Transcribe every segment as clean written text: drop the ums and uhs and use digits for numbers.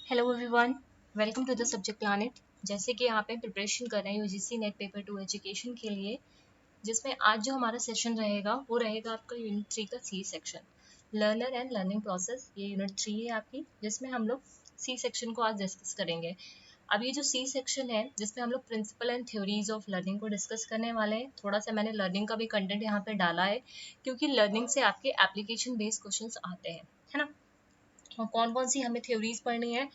Hello everyone, welcome to the subject planet. जैसे कि यहाँ पे प्रिपरेशन कर रहे हैं यूजीसी नेट पेपर 2 एजुकेशन के लिए, जिसमें आज जो हमारा सेशन रहेगा वो रहेगा आपका यूनिट 3 का C section, learner and learning process. ये यूनिट 3 है आपकी, जिसमें हम लोग सी सेक्शन को आज डिस्कस करेंगे। अब ये जो सी सेक्शन है जिसमें हम लोग principle and theories of learning को डिस्कस करने वाले हैं। थोड़ा सा मैंने लर्निंग का भी कंटेंट यहाँ पे डाला है, क्योंकि लर्निंग से आपके एप्लीकेशन बेस्ड क्वेश्चंस आते हैं, है ना। और कौन कौन सी हमें थ्योरीज पढ़नी है,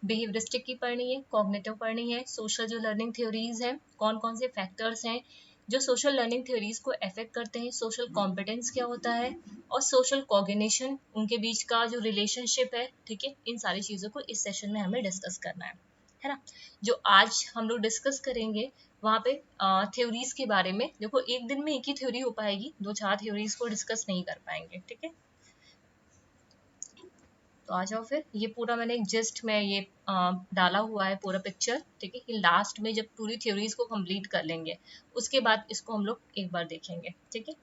बिहेवियरिस्टिक की पढ़नी है, कॉग्निटिव पढ़नी है, सोशल जो लर्निंग थ्योरीज हैं, कौन कौन से फैक्टर्स हैं जो सोशल लर्निंग थ्योरीज को अफेक्ट करते हैं, सोशल कॉम्पिटेंस क्या होता है और सोशल कॉग्निशन, उनके बीच का जो रिलेशनशिप है, ठीक है। इन सारी चीज़ों को इस सेशन में हमें डिस्कस करना है ना। जो आज हम लोग डिस्कस करेंगे वहाँ पे थ्योरीज के बारे में। देखो, एक दिन में एक ही थ्योरी हो पाएगी, दो चार थ्योरीज को डिस्कस नहीं कर पाएंगे, ठीक है। तो आ जाओ फिर। ये पूरा मैंने एक जस्ट में ये डाला हुआ है पूरा पिक्चर, ठीक है। कि लास्ट में जब पूरी थ्योरीज को कंप्लीट कर लेंगे उसके बाद इसको हम लोग एक बार देखेंगे, ठीक है।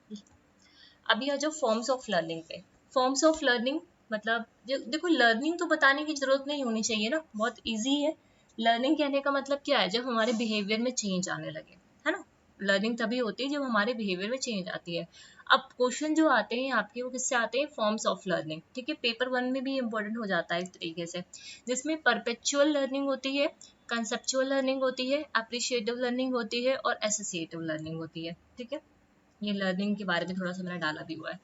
अभी आ जाओ फॉर्म्स ऑफ लर्निंग पे। फॉर्म्स ऑफ लर्निंग मतलब देखो, लर्निंग तो बताने की जरूरत नहीं होनी चाहिए ना, बहुत ईजी है। लर्निंग कहने का मतलब क्या है, जब हमारे बिहेवियर में चेंज आने लगे, है ना। लर्निंग तभी होती है जब हमारे बिहेवियर में चेंज आती है। अब क्वेश्चन जो आते हैं आपके वो किससे आते हैं, फॉर्म्स ऑफ लर्निंग, ठीक है। पेपर 1 में भी इंपॉर्टेंट हो जाता है इस तरीके से, जिसमें परपेचुअल लर्निंग होती है, कंसेप्चुअल लर्निंग होती है, एप्रिशिएटिव लर्निंग होती है और एसोसिएटिव लर्निंग होती है, ठीक है। ये लर्निंग के बारे में थोड़ा सा मैंने डाला भी हुआ है।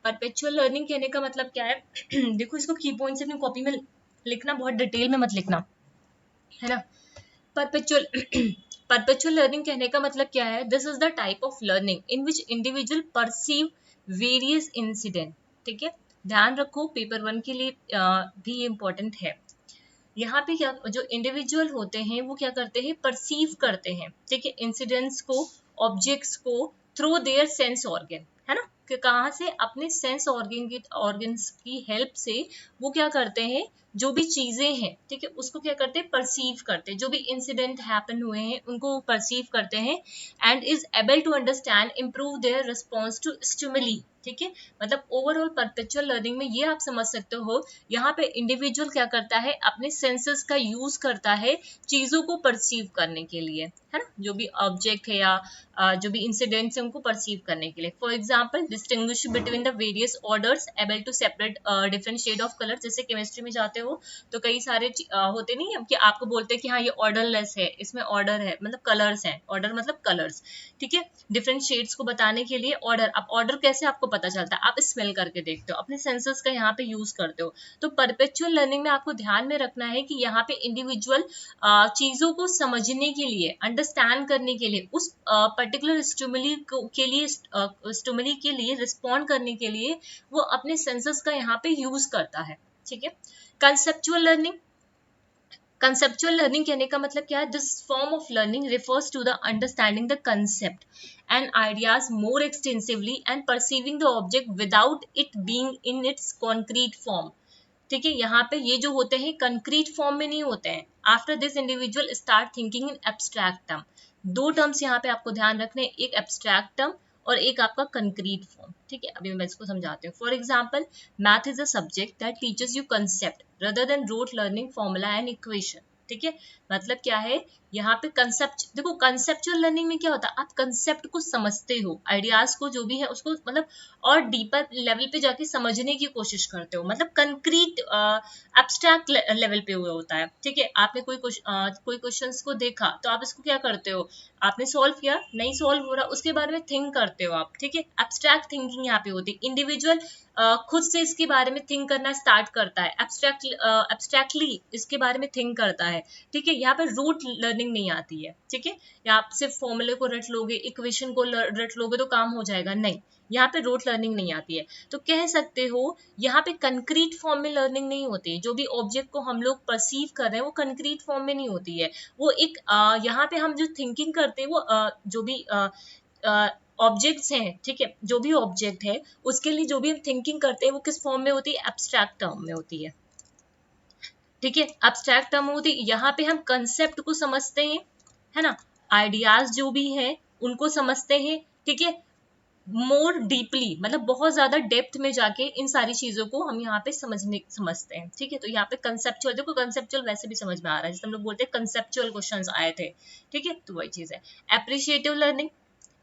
परपेचुअल लर्निंग कहने का मतलब क्या है देखो, इसको की पॉइंट्स अपनी कॉपी में लिखना, बहुत डिटेल में मत लिखना, है ना। परपेचुअल परपेचुअल लर्निंग कहने का मतलब क्या है, this is the type of learning in which individual perceive various incident, ठीक है। ध्यान रखो, पेपर 1 के लिए भी इम्पोर्टेंट है। यहाँ पे क्या, जो इंडिविजुअल होते हैं वो क्या करते हैं, परसीव करते हैं, ठीक है, इंसिडेंट्स को, ऑब्जेक्ट्स को थ्रू देयर सेंस ऑर्गन, है ना। कि कहाँ से, अपने सेंस ऑर्गन्स की हेल्प से वो क्या करते हैं, जो भी चीजें हैं, ठीक है, उसको क्या करते हैं, परसीव करते हैं। जो भी इंसिडेंट हैपन हुए हैं उनको परसीव करते हैं and is able to understand improve their response to stimuli, ठीक है। मतलब ओवरऑल परपेचुअल लर्निंग में ये आप समझ सकते हो, यहाँ पे इंडिविजुअल क्या करता है, अपने सेंसेस का यूज करता है चीजों को परसीव करने के लिए, है ना। जो भी ऑब्जेक्ट है या जो भी इंसिडेंट्स है उनको परसीव करने के लिए। For example, distinguish between the various orders, able to separate different shade of colour. जैसे केमिस्ट्री में जाते हो तो कई सारे होते नहीं है कि आपको बोलते हैं कि हाँ ये ऑर्डरलेस है, इसमें ऑर्डर है, मतलब कलर्स हैं, ऑर्डर मतलब कलर्स, ठीक है। डिफरेंट शेड्स को बताने के लिए ऑर्डर। अब ऑर्डर कैसे आपको पता चलता है, आप स्मेल करके देखते हो, अपने सेंसर्स का यहाँ पे यूज करते हो। तो परपेचुअल लर्निंग में आपको ध्यान में रखना है कि यहाँ पे इंडिविजुअल चीजों को समझने के लिए, अंडरस्टैंड करने के लिए, उस पर्टिकुलर स्टिमुली के लिए रिस्पॉन्ड करने के लिए वो अपने सेंसर्स का यहाँ पे यूज करता है, ठीक है। कंसेप्चुअल लर्निंग, कंसेप्चुअल लर्निंग कहने का मतलब क्या है, this form of learning refers to the understanding the concept and ideas more extensively and perceiving the object without it being in its concrete form, ठीक है। यहाँ पे ये जो होते हैं कंक्रीट फॉर्म में नहीं होते हैं। After this individual start thinking in abstract term. दो टर्म्स यहाँ पे आपको ध्यान रखने, एक एब्स्ट्रैक्ट टर्म और एक आपका कंक्रीट फॉर्म, ठीक है। अभी मैं इसको समझाती हूँ। For example, math is a subject that teachers you concept rather than rote learning formula and equation, ठीक है। मतलब क्या है, यहाँ पे कंसेप्ट, देखो कंसेप्चुअल लर्निंग में क्या होता है, आप कंसेप्ट को समझते हो, आइडियाज को जो भी है उसको मतलब और डीपर लेवल पे जाके समझने की कोशिश करते हो, मतलब कंक्रीट एब्स्ट्रैक्ट लेवल पे हुआ होता है, ठीक है। आपने कोई क्वेश्चंस को देखा तो आप इसको क्या करते हो, आपने सॉल्व किया, नहीं सॉल्व हो रहा, उसके बारे में थिंक करते हो आप, ठीक है। एब्स्ट्रैक्ट थिंकिंग यहाँ पे होती है। इंडिविजुअल खुद से इसके बारे में थिंक करना स्टार्ट करता है, एब्स्ट्रैक्टली इसके बारे में थिंक करता है, ठीक है। यहाँ पे रूट लर्निंग नहीं आती है, ठीक है। या आप सिर्फ फॉर्मूले को रट लोगे, इक्वेशन को रट लोगे तो काम हो जाएगा, नहीं, यहाँ पे रूट लर्निंग नहीं आती है। तो कह सकते हो यहाँ पे कंक्रीट फॉर्म में लर्निंग नहीं होती है। जो भी ऑब्जेक्ट को हम लोग परसीव कर रहे हैं वो कंक्रीट फॉर्म में नहीं होती है। वो एक यहाँ पे हम जो थिंकिंग करते हैं वो जो भी ऑब्जेक्ट्स हैं, ठीक है, जो भी ऑब्जेक्ट है उसके लिए जो भी हम थिंकिंग करते हैं वो किस फॉर्म में होती है, एब्स्ट्रैक्ट टर्म में होती है, ठीक है। एब्स्ट्रैक्ट टर्म होती है, यहाँ पे हम कंसेप्ट को समझते हैं, है ना, आइडियाज जो भी हैं उनको समझते हैं, ठीक है। मोर डीपली, मतलब बहुत ज्यादा डेप्थ में जाके इन सारी चीजों को हम यहाँ पे समझते हैं, ठीक है। तो यहाँ पे कंसेप्चुअल, देखो कंसेप्चुअल वैसे भी समझ में आ रहा है, जैसे हम लोग बोलते हैं कंसेप्चुअल क्वेश्चंस आए थे, ठीक है, तो वही चीज है। Appreciative learning,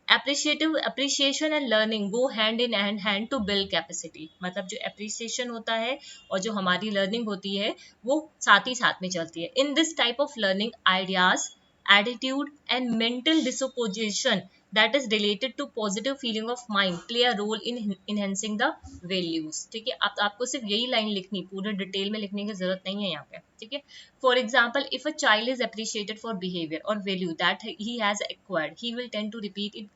appreciation and learning go hand in hand to build capacity, मतलब जो appreciation होता है और जो हमारी learning होती है वो साथ ही साथ में चलती है। In this type of learning, ideas, attitude and mental disposition that is related to positive feeling of mind play a role in enhancing the values, ठीक है। अब आपको सिर्फ यही लाइन लिखनी, पूरे डिटेल में लिखने की जरूरत नहीं है यहाँ पे, ठीक है। For example, if a child is appreciated for behaviour और value that he has acquired, he will tend to repeat it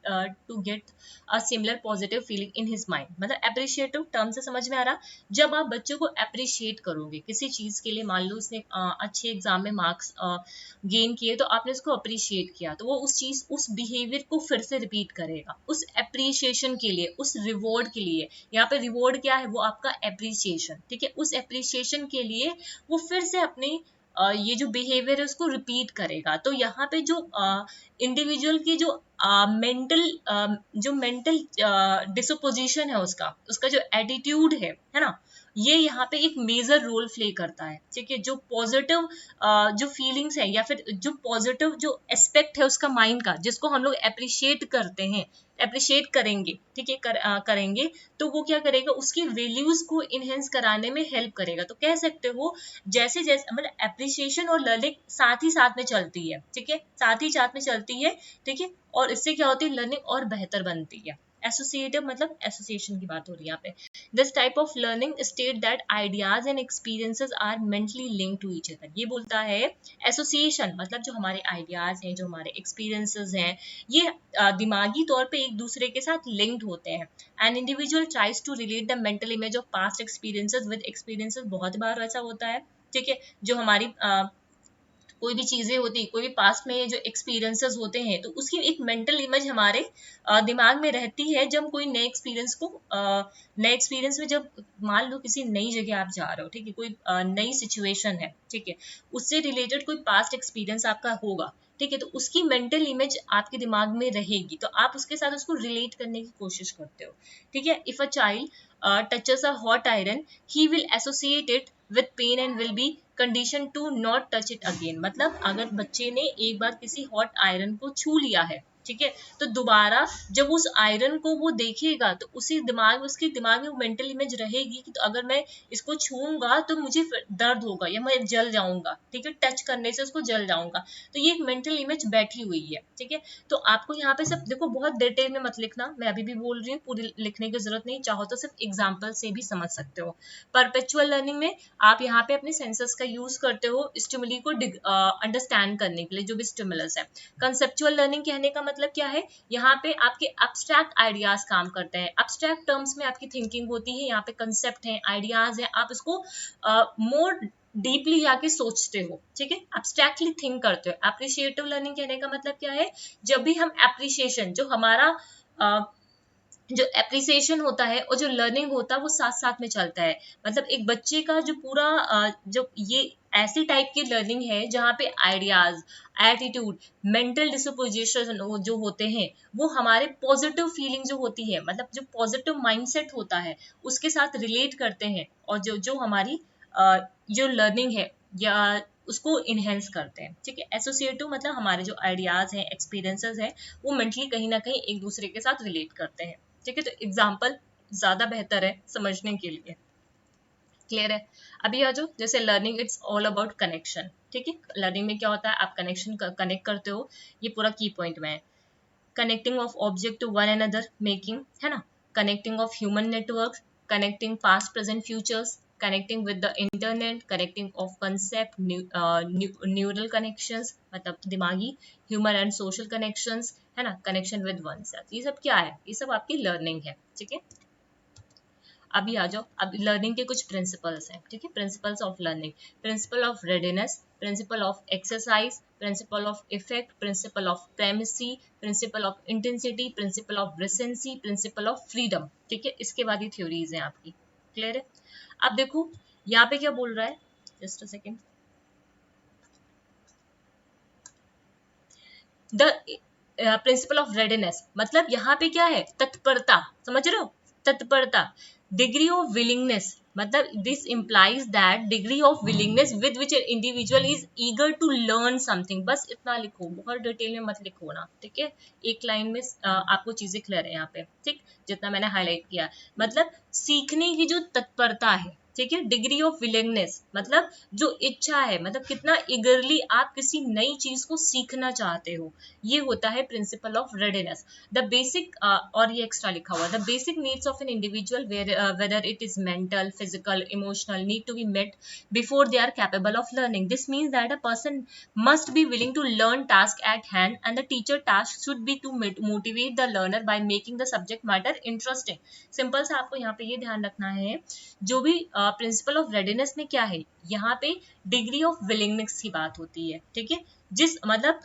to get a similar positive feeling in his mind. मतलब अप्रिशिएटिव टर्म से समझ में आ रहा, जब आप बच्चों को अप्रिशिएट करोगे किसी चीज के लिए, मान लो उसने अच्छे एग्जाम में मार्क्स गेन किए, तो आपने उसको अप्रिशिएट किया, तो वो उस चीज, उस बिहेवियर को फिर से रिपीट करेगा उस अप्रिशिएशन के लिए, उस रिवॉर्ड के लिए। यहाँ पे रिवॉर्ड क्या है, वो आपका अप्रिशिएशन, ठीक है। उस अप्रिशिएशन के लिए वो फिर से अपनी ये जो बिहेवियर है उसको रिपीट करेगा। तो यहाँ पे जो इंडिविजुअल की जो मेंटल डिसपोजिशन है, उसका उसका जो एटीट्यूड है ना, ये यहाँ पे एक मेजर रोल प्ले करता है, ठीक है। जो पॉजिटिव जो फीलिंग्स है या फिर जो पॉजिटिव जो एस्पेक्ट है उसका माइंड का, जिसको हम लोग अप्रिशिएट करते हैं, अप्रिशिएट करेंगे, ठीक है, करेंगे, तो वो क्या करेगा, उसकी वैल्यूज को इनहेंस कराने में हेल्प करेगा। तो कह सकते हो जैसे जैसे मतलब एप्रिसिएशन और लर्निंग साथ ही साथ में चलती है, ठीक है, साथ ही साथ में चलती है, ठीक है। और इससे क्या होती है, लर्निंग और बेहतर बनती है। एसोसिएटिव मतलब एसोसिएशन की बात हो रही है यहाँ पे। This type of learning state that ideas and experiences are mentally link to each other. ये बोलता है एसोसिएशन मतलब जो हमारे आइडियाज हैं, जो हमारे एक्सपीरियंसेस हैं, ये दिमागी तौर पे एक दूसरे के साथ लिंक्ड होते हैं। An individual tries to relate the mental image of past experiences with experiences. बहुत बार ऐसा होता है, ठीक है, जो हमारी कोई भी चीजें होती, कोई भी पास्ट में जो एक्सपीरियंसेस होते हैं, तो उसकी एक मेंटल इमेज हमारे दिमाग में रहती है। जब कोई नए एक्सपीरियंस को नए एक्सपीरियंस में, जब मान लो किसी नई जगह आप जा रहे हो, ठीक है, कोई नई सिचुएशन है, ठीक है, उससे रिलेटेड कोई पास्ट एक्सपीरियंस आपका होगा, ठीक है, तो उसकी मेंटल इमेज आपके दिमाग में रहेगी, तो आप उसके साथ उसको रिलेट करने की कोशिश करते हो, ठीक है। If a child touches a hot iron, he will associate it with pain and will be condition to not touch it again. मतलब अगर बच्चे ने एक बार किसी हॉट आयरन को छू लिया है, ठीक है, तो दोबारा जब उस आयरन को वो देखेगा, तो उसी दिमाग, उसके दिमाग में वो मेंटल इमेज रहेगी कि तो अगर मैं इसको छूऊंगा तो मुझे दर्द होगा या मैं जल जाऊंगा, ठीक है, टच करने से उसको जल जाऊंगा। तो ये एक मेंटल इमेज बैठी हुई है, ठीक है। तो आपको यहाँ पे सब देखो, बहुत डिटेल में मत लिखना, मैं अभी भी बोल रही हूँ, पूरी लिखने की जरूरत नहीं, चाहो तो सिर्फ एग्जाम्पल से भी समझ सकते हो। परपेचुअल लर्निंग में आप यहाँ पे अपने सेंसर्स का यूज करते हो स्टिमुली को अंडरस्टैंड करने के लिए, जो भी स्टिमुलस है। कंसेप्चुअल लर्निंग कहने का मतलब क्या है, यहाँ पे आपके अब्स्ट्रैक्ट आइडियाज काम करते हैं, अब्स्ट्रैक्ट टर्म्स में आपकी थिंकिंग होती है, यहाँ पे कंसेप्ट है, आइडियाज है, आप इसको मोर डीपली जाके सोचते हो, ठीक है, एब्स्ट्रैक्टली थिंक करते हो। एप्रिशिएटिव लर्निंग कहने का मतलब क्या है, जब भी हम एप्रिशिएशन, जो हमारा जो एप्रिसिएशन होता है और जो लर्निंग होता है, वो साथ साथ में चलता है। मतलब एक बच्चे का जो पूरा जो ये ऐसी टाइप की लर्निंग है जहाँ पे आइडियाज, एटीट्यूड, मेंटल डिस्पोजिशन जो होते हैं, वो हमारे पॉजिटिव फीलिंग जो होती है, मतलब जो पॉजिटिव माइंडसेट होता है, उसके साथ रिलेट करते हैं, और जो जो हमारी जो लर्निंग है या उसको इनहेंस करते हैं, ठीक है। एसोसिएटिव मतलब हमारे जो आइडियाज हैं, एक्सपीरियंसेस हैं, वो मेंटली कहीं ना कहीं एक दूसरे के साथ रिलेट करते हैं, ठीक है। तो एग्जाम्पल ज्यादा बेहतर है समझने के लिए, क्लियर है। अभी आ जाओ, जैसे learning it's all about connection, ठीक है। लर्निंग में क्या होता है, आप कनेक्शन कनेक्ट करते हो, ये पूरा की पॉइंट में है। Connecting of object to one another, making, है ना, connecting of human network, connecting past present futures, connecting with the internet, connecting of concept, neural connections मतलब दिमागी, ह्यूमन एंड सोशल कनेक्शंस, है ना, कनेक्शन विद वन सेल्फ। ये सब क्या है, ये सब आपकी लर्निंग है, ठीक है। अभी आ जाओ, अब लर्निंग के कुछ प्रिंसिपल्स हैं, ठीक है। Principles of learning, principle of readiness, principle of exercise, principle of effect, principle of primacy, principle of intensity, principle of recency, principle of freedom, ठीक है। इसके बाद ये थ्योरीज हैं आपकी, क्लियर है। अब देखो यहाँ पे क्या बोल रहा है, just a second. The principal of readiness मतलब यहाँ पे क्या है, तत्परता, समझ रहे हो, तत्परता। डिग्री ऑफ विलिंगनेस मतलब this implies that degree of willingness with which individual is eager to learn something. बस इतना लिखो, बहुत डिटेल में मत लिखो ना, ठीक है, एक लाइन में आपको चीजें क्लियर है यहाँ पे, ठीक, जितना मैंने हाईलाइट किया। मतलब सीखने की जो तत्परता है, ठीक है, डिग्री ऑफ विलिंगनेस मतलब जो इच्छा है, मतलब कितना इगरली आप किसी नई चीज को सीखना चाहते हो, ये होता है principle of readiness. The basic और ये एक्स्ट्रा लिखा हुआ, the basic needs of an individual whether it is mental, physical, emotional need to be met before they are capable of learning. This means that a person must be willing to learn task at hand, and the teacher task should be to motivate the learner by making the subject matter interesting. Simple सा आपको यहाँ पे ये ध्यान रखना है, जो भी प्रिंसिपल ऑफ रेडीनेस में क्या है, यहाँ पे डिग्री ऑफ विलिंगनेस की बात होती है, ठीक है, जिस मतलब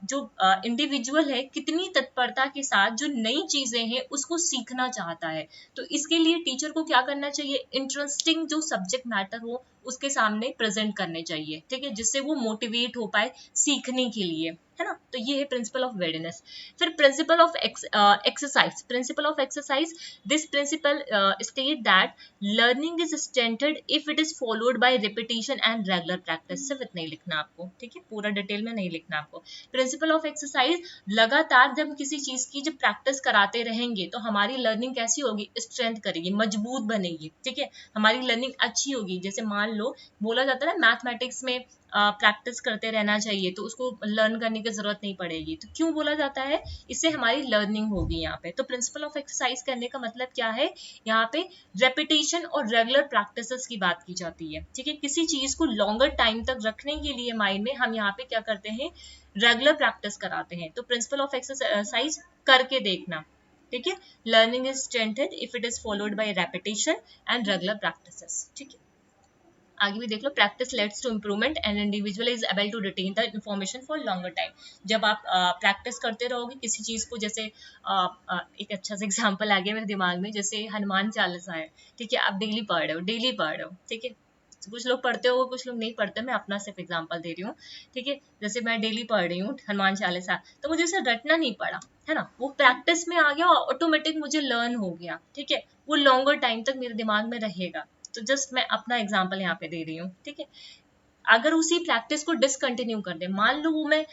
जो इंडिविजुअल है कितनी तत्परता के साथ जो नई चीजें हैं उसको सीखना चाहता है। तो इसके लिए टीचर को क्या करना चाहिए, इंटरेस्टिंग जो सब्जेक्ट मैटर हो उसके सामने प्रेजेंट करने चाहिए, ठीक है, जिससे वो मोटिवेट हो पाए सीखने के लिए, है ना। तो ये है प्रिंसिपल ऑफ रेडीनेस। फिर principal of exercise, principle of exercise, this principle state that learning is strengthened if it is followed bye repetition and regular practice. सिर्फ इतना ही लिखना आपको, ठीक है, पूरा डिटेल में नहीं लिखना आपको। प्रिंसिपल ऑफ एक्सरसाइज, लगातार जब किसी चीज की जब प्रैक्टिस कराते रहेंगे तो हमारी लर्निंग कैसी होगी, स्ट्रेंथ करेगी, मजबूत बनेगी, ठीक है, हमारी लर्निंग अच्छी होगी। जैसे मान लो बोला जाता है ना मैथमेटिक्स में प्रैक्टिस करते रहना चाहिए तो उसको लर्न करने की जरूरत नहीं पड़ेगी, तो क्यों बोला जाता है, इससे हमारी लर्निंग होगी यहाँ पे। तो प्रिंसिपल ऑफ एक्सरसाइज करने का मतलब क्या है, यहाँ पे रेपिटेशन और रेगुलर प्रैक्टिसेस की बात की जाती है, ठीक है, किसी चीज को लॉन्गर टाइम तक रखने के लिए माइंड में हम यहाँ पे क्या करते हैं, रेगुलर प्रैक्टिस कराते हैं। तो प्रिंसिपल ऑफ एक्सरसाइज करके देखना, ठीक है, learning is strengthened if it is followed by repetition and regular practices, ठीक है। आगे भी देख लो, practice leads to improvement and individual is able to retain the information for longer time. जब आप प्रैक्टिस करते रहोगे किसी चीज को, जैसे एक अच्छा सा एग्जांपल आ गया मेरे दिमाग में, जैसे हनुमान चालीसा है, ठीक है, आप डेली पढ़ रहे हो, डेली पढ़ रहे हो, ठीक है, कुछ लोग पढ़ते हो कुछ लोग नहीं पढ़ते, मैं अपना सिर्फ एग्जांपल दे रही हूँ, ठीक है, जैसे मैं डेली पढ़ रही हूँ हनुमान चालीसा, तो मुझे उसे रटना नहीं पड़ा, है ना, वो प्रैक्टिस में आ गया, ऑटोमेटिक मुझे लर्न हो गया, ठीक है, वो लॉन्गर टाइम तक मेरे दिमाग में रहेगा। तो जस्ट मैं अपना एग्जांपल यहाँ पे दे रही हूँ, ठीक है। अगर उसी प्रैक्टिस को डिसकंटिन्यू कर दे, मान लो वो मैं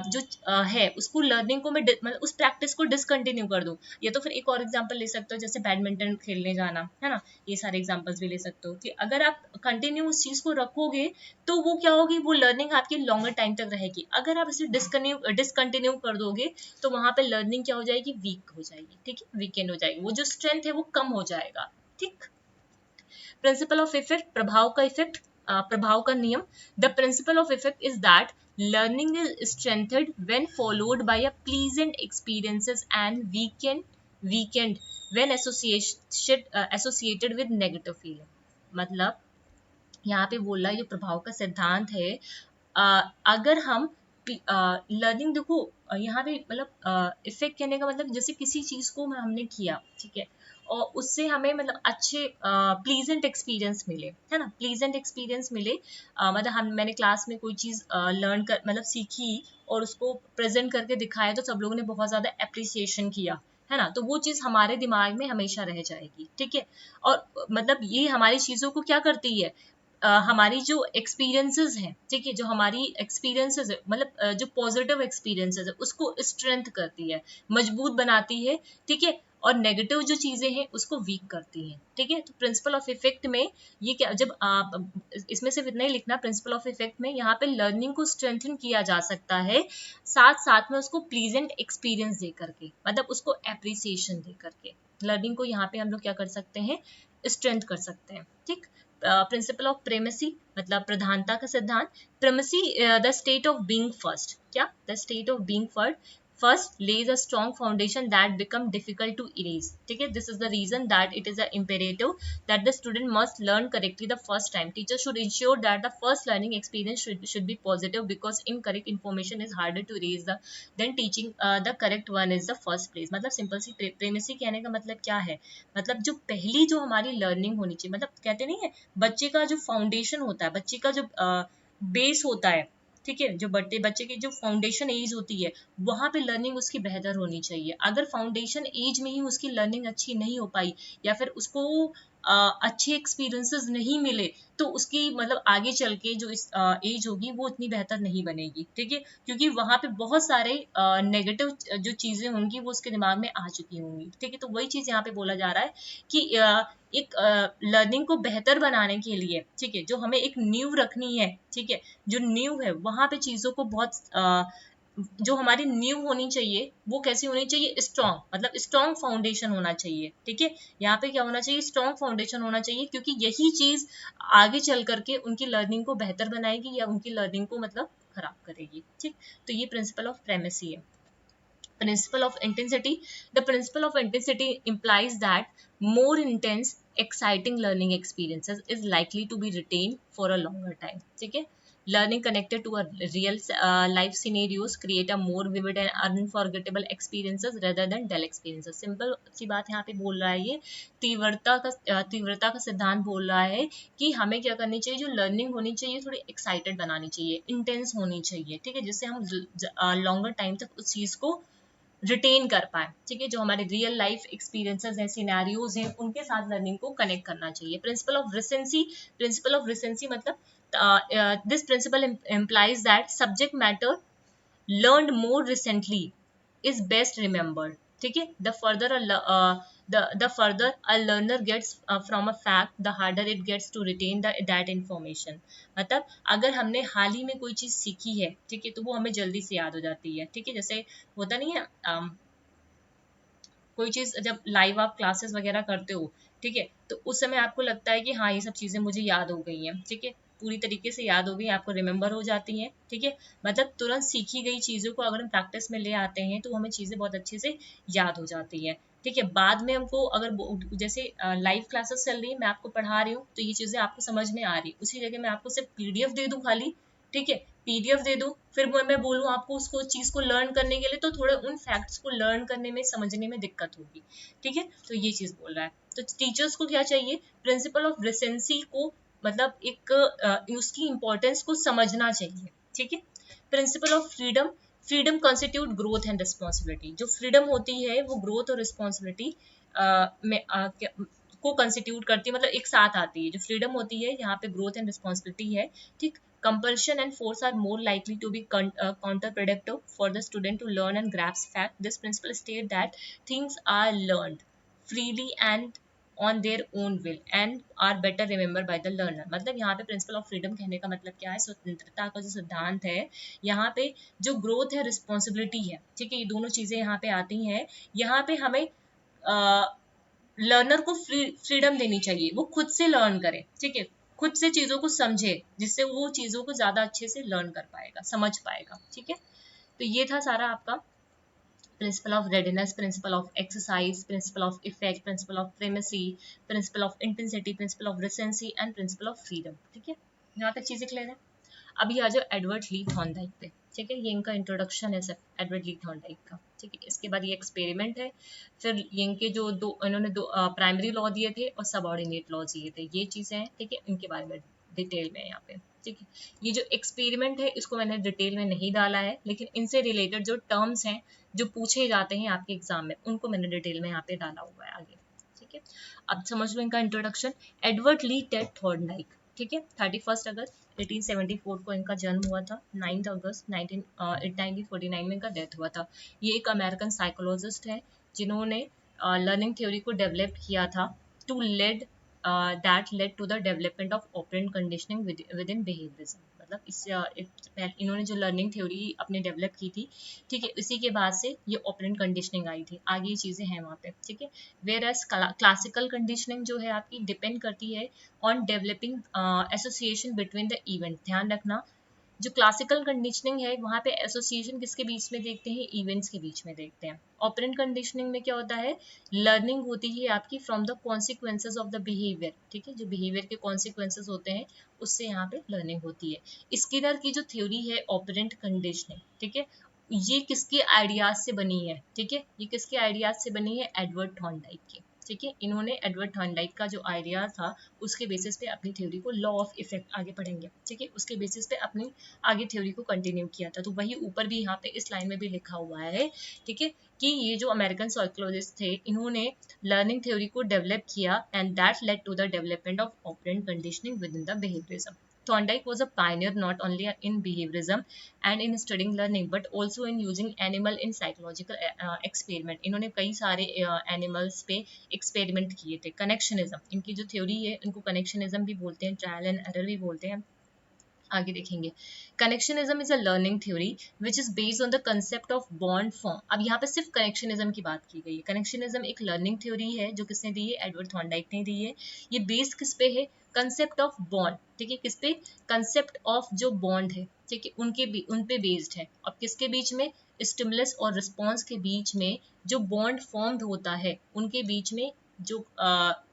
जो है उसको लर्निंग को मैं मतलब उस प्रैक्टिस को डिसकंटिन्यू कर दूं, या तो फिर एक और एग्जांपल ले सकते हो, जैसे बैडमिंटन खेलने जाना, है ना, ये सारे एग्जांपल्स भी ले सकते हो कि अगर आप कंटिन्यू उस चीज को रखोगे तो वो क्या होगी, वो लर्निंग आपकी लॉन्गर टाइम तक रहेगी। अगर आप इसे डिसकंटिन्यू कर दोगे तो वहां पे लर्निंग क्या हो जाएगी, वीक हो जाएगी, ठीक है, वीकेंड हो जाएगी, वो जो स्ट्रेंथ है वो कम हो जाएगा, ठीक। प्रिंसिपल ऑफ इफेक्ट, प्रभाव का इफेक्ट, प्रभाव का नियम। The principal of effect is that learning is strengthened when followed by a pleasant experiences and weekend when associated with negative feeling. मतलब यहाँ पे बोला ये प्रभाव का सिद्धांत है, अगर हम लर्निंग देखो, यहाँ पे मतलब इफेक्ट कहने का मतलब जैसे किसी चीज को हमने किया, ठीक है, और उससे हमें मतलब अच्छे प्लीजेंट एक्सपीरियंस मिले, है ना, प्लीजेंट एक्सपीरियंस मिले, मतलब मैंने क्लास में कोई चीज लर्न कर मतलब सीखी और उसको प्रेजेंट करके दिखाया तो सब लोगों ने बहुत ज्यादा अप्रिसिएशन किया, है ना, तो वो चीज हमारे दिमाग में हमेशा रह जाएगी, ठीक है। और मतलब ये हमारी चीजों को क्या करती है, हमारी जो एक्सपीरियंसेस हैं, ठीक है, जो हमारी एक्सपीरियंसेस है मतलब जो पॉजिटिव एक्सपीरियंसेस है उसको स्ट्रेंथ करती है, मजबूत बनाती है, ठीक है, और नेगेटिव जो चीजें हैं उसको वीक करती हैं, ठीक है। तो प्रिंसिपल ऑफ इफेक्ट में ये क्या, जब आप इसमें सिर्फ इतना ही लिखना, प्रिंसिपल ऑफ इफेक्ट में यहाँ पे लर्निंग को स्ट्रेंथन किया जा सकता है, साथ साथ में उसको प्लीजेंट एक्सपीरियंस दे करके, मतलब उसको एप्रिसिएशन दे करके लर्निंग को यहाँ पे हम लोग क्या कर सकते हैं, स्ट्रेंथ कर सकते हैं, ठीक। प्रिंसिपल ऑफ प्रेमेसी मतलब प्रधानता का सिद्धांत। Primacy the state of being first, क्या, the state of being first lays a strong foundation that become difficult to erase, ठीक है, this is the reason that it is a imperative that the student must learn correctly the first time. Teacher should ensure that the first learning experience should be positive because incorrect information is harder to erase than teaching the correct one is the first place. मतलब simple सी प्रेमेसी कहने का मतलब क्या है, मतलब जो पहली जो हमारी लर्निंग होनी चाहिए, मतलब कहते नहीं है बच्चे का जो फाउंडेशन होता है, बच्चे का जो बेस होता है, ठीक है, जो बच्चे की जो फाउंडेशन एज होती है वहां पे लर्निंग उसकी बेहतर होनी चाहिए। अगर फाउंडेशन एज में ही उसकी लर्निंग अच्छी नहीं हो पाई या फिर उसको अच्छे एक्सपीरियंसेस नहीं मिले तो उसकी मतलब आगे चल के जो इस एज होगी वो उतनी बेहतर नहीं बनेगी। ठीक है, क्योंकि वहां पे बहुत सारे नेगेटिव जो चीजें होंगी वो उसके दिमाग में आ चुकी होंगी। ठीक है, तो वही चीज यहाँ पे बोला जा रहा है कि एक लर्निंग को बेहतर बनाने के लिए, ठीक है, जो हमें एक नींव रखनी है, ठीक है, जो नींव है वहां पे चीजों को बहुत जो हमारी नींव होनी चाहिए वो कैसी होनी चाहिए, स्ट्रॉन्ग, मतलब स्ट्रॉन्ग फाउंडेशन होना चाहिए। ठीक है, यहाँ पे क्या होना चाहिए, स्ट्रॉन्ग फाउंडेशन होना चाहिए, क्योंकि यही चीज आगे चल करके उनकी लर्निंग को बेहतर बनाएगी या उनकी लर्निंग को मतलब खराब करेगी। ठीक, तो ये प्रिंसिपल ऑफ प्रेमेसी है। Principle of intensity. The principle of intensity implies that more intense exciting learning experiences is likely to be retained for a longer time. ठीक है, learning connected to a real life scenarios create a more vivid and unforgettable experiences rather than dull experiences. Simple सी बात यहाँ पे बोल रहा है ये, तीव्रता का सिद्धांत बोल रहा है कि हमें क्या करनी चाहिए, जो लर्निंग होनी चाहिए थोड़ी एक्साइटेड बनानी चाहिए, इंटेंस होनी चाहिए। ठीक है, जिससे हम लॉन्गर टाइम तक उस चीज को रिटेन कर पाए। ठीक है, जो हमारे रियल लाइफ एक्सपीरियंसेस हैं, सिनेरियोज हैं, उनके साथ लर्निंग को कनेक्ट करना चाहिए। प्रिंसिपल ऑफ रिसेंसी मतलब this principle implies that subject matter learned more recently is best remembered. ठीक है, the further a learner gets from a fact, the harder it gets to retain that information. मतलब अगर हमने हाल ही में कोई चीज सीखी है, ठीक है, तो वो हमें जल्दी से याद हो जाती है। ठीक है, जैसे होता नहीं है, कोई चीज जब लाइव आप क्लासेस वगैरह करते हो, ठीक है, तो उस समय आपको लगता है कि हाँ ये सब चीजें मुझे याद हो गई हैं। ठीक है, पूरी तरीके से याद हो गई, आपको रिमेम्बर हो जाती हैं। ठीक है, मतलब तुरंत सीखी गई चीजों को अगर हम प्रैक्टिस में ले आते हैं तो हमें चीजें बहुत अच्छे से याद हो जाती है। ठीक है, बाद में हमको अगर जैसे लाइव क्लासेस चल रही है, मैं आपको पढ़ा रही हूँ तो ये चीजें आपको समझ में आ रही, उसी जगह मैं आपको सिर्फ पीडीएफ दे दूँ खाली, ठीक है, पीडीएफ दे दूँ, फिर मैं बोलूँ आपको उसको चीज को लर्न करने के लिए, तो थोड़े उन फैक्ट्स को लर्न करने में समझने में दिक्कत होगी। ठीक है, तो ये चीज बोल रहा है। तो टीचर्स को क्या चाहिए, प्रिंसिपल ऑफ रिसेंसी को मतलब एक उसकी इंपॉर्टेंस को समझना चाहिए। ठीक है, principle of freedom, freedom constitute growth and responsibility. जो फ्रीडम होती है वो ग्रोथ और रिस्पॉन्सिबिलिटी में को कंस्टिट्यूट करती है, मतलब एक साथ आती है। जो फ्रीडम होती है यहाँ पे ग्रोथ एंड रिस्पॉन्सिबिलिटी है। ठीक, compulsion and force are more likely to be counterproductive for the student to learn and grasp fact. This principle states that things are learned freely and on their own will and are better remembered by the learner. मतलब यहाँ पे principal of freedom कहने का मतलब क्या है, स्वतंत्रता का जो सिद्धांत है, यहाँ पे जो ग्रोथ है, रिस्पॉन्सिबिलिटी है, ठीक है, ये दोनों चीजें यहाँ पे आती हैं। यहाँ पे हमें लर्नर को फ्रीडम देनी चाहिए, वो खुद से लर्न करे। ठीक है, खुद से चीजों को समझे, जिससे वो चीजों को ज्यादा अच्छे से लर्न कर पाएगा, समझ पाएगा। ठीक है, तो ये था सारा आपका principle of readiness, principle of exercise, principle of effect, principle of primacy, principle of intensity, principle of recency and principle of freedom. ठीक है, यहाँ तक चीजें क्लियर है। अभी आ जाओ एडवर्ड ली थॉर्नडाइक पे। ठीक है, ये इनका इंट्रोडक्शन है सब, एडवर्ड ली थॉर्नडाइक का। ठीक है, इसके बाद ये एक्सपेरिमेंट है, फिर इनके जो इन्होंने दो प्राइमरी लॉ दिए थे और सबऑर्डिनेट लॉ दिए थे, ये चीजें हैं। ठीक है, इनके बारे में डिटेल में यहाँ पे। ठीक है, ये जो एक्सपेरिमेंट है इसको मैंने डिटेल में नहीं डाला है, लेकिन इनसे रिलेटेड जो टर्म्स हैं जो पूछे जाते हैं आपके एग्जाम में, उनको मैंने डिटेल में यहाँ पे डाला हुआ है आगे। ठीक है, अब समझ लो इनका इंट्रोडक्शन। एडवर्ड ली टेड थॉर्नडाइक, ठीक है, 31 अगस्त 1874 को इनका जन्म हुआ था, 9 अगस्त 1949 में इनका डेथ हुआ था। ये एक अमेरिकन साइकोलॉजिस्ट है जिन्होंने लर्निंग थ्योरी को डेवलप किया था to led that led to the development of operant conditioning within behaviorism. मतलब इससे इन्होंने जो लर्निंग थ्योरी अपने डेवलप की थी, ठीक है, इसी के बाद से ये ऑपरेंट कंडीशनिंग आई थी। आगे ये चीजें हैं वहाँ पे। ठीक है, वेयर एज क्लासिकल कंडीशनिंग जो है आपकी डिपेंड करती है on developing association between the event. ध्यान रखना, जो क्लासिकल कंडीशनिंग है वहाँ पे एसोसिएशन किसके बीच में देखते हैं, इवेंट्स के बीच में देखते हैं। ऑपरेंट कंडीशनिंग में क्या होता है, लर्निंग होती है आपकी from the consequences of the behaviour. ठीक है, जो बिहेवियर के कॉन्सिक्वेंसेज होते हैं उससे यहाँ पे लर्निंग होती है। स्किनर की जो थ्योरी है ऑपरेंट कंडीशनिंग, ठीक है, ये किसके आइडियाज से बनी है, ठीक है, ये किसके आइडियाज से बनी है, एडवर्ड थॉर्नडाइक के। ठीक है। इन्होंने एडवर्ड थॉर्नडाइक का जो आइडिया था उसके बेसिस पे अपनी थ्योरी को, लॉ ऑफ इफेक्ट आगे पढ़ेंगे, ठीक है, उसके बेसिस पे अपनी आगे थ्योरी को कंटिन्यू किया था। तो वही ऊपर भी यहाँ पे इस लाइन में भी लिखा हुआ है, ठीक है, कि ये जो अमेरिकन साइकोलॉजिस्ट थे इन्होंने लर्निंग थ्योरी को डेवलप किया and that led to the development of operant conditioning within the behaviourism. Thorndike was a pioneer not only in behaviorism and in studying learning but also in using animal in psychological experiment. इन्होंने कई सारे animals पे experiment किए थे। Connectionism इनकी जो theory है इनको कनेक्शनिज्म भी बोलते हैं, ट्रायल एंड एरर भी बोलते हैं, आगे देखेंगे। Connectionism is a learning theory which is based on the concept of bond form. अब यहाँ पे सिर्फ कनेक्शनिज्म की बात की गई है। कनेक्शनिज्म एक लर्निंग थ्योरी है जो किसने दी है, एडवर्ड थॉर्नडाइक ने दी है। ये बेस्ड किस पे है, कंसेप्ट ऑफ बॉन्ड, ठीक है, किस पे, कंसेप्ट ऑफ जो बॉन्ड है, ठीक है, उन पे बेस्ड है। अब किसके बीच में, स्टिमुलस और रिस्पॉन्स के बीच में जो बॉन्ड फॉर्म्ड होता है उनके बीच में जो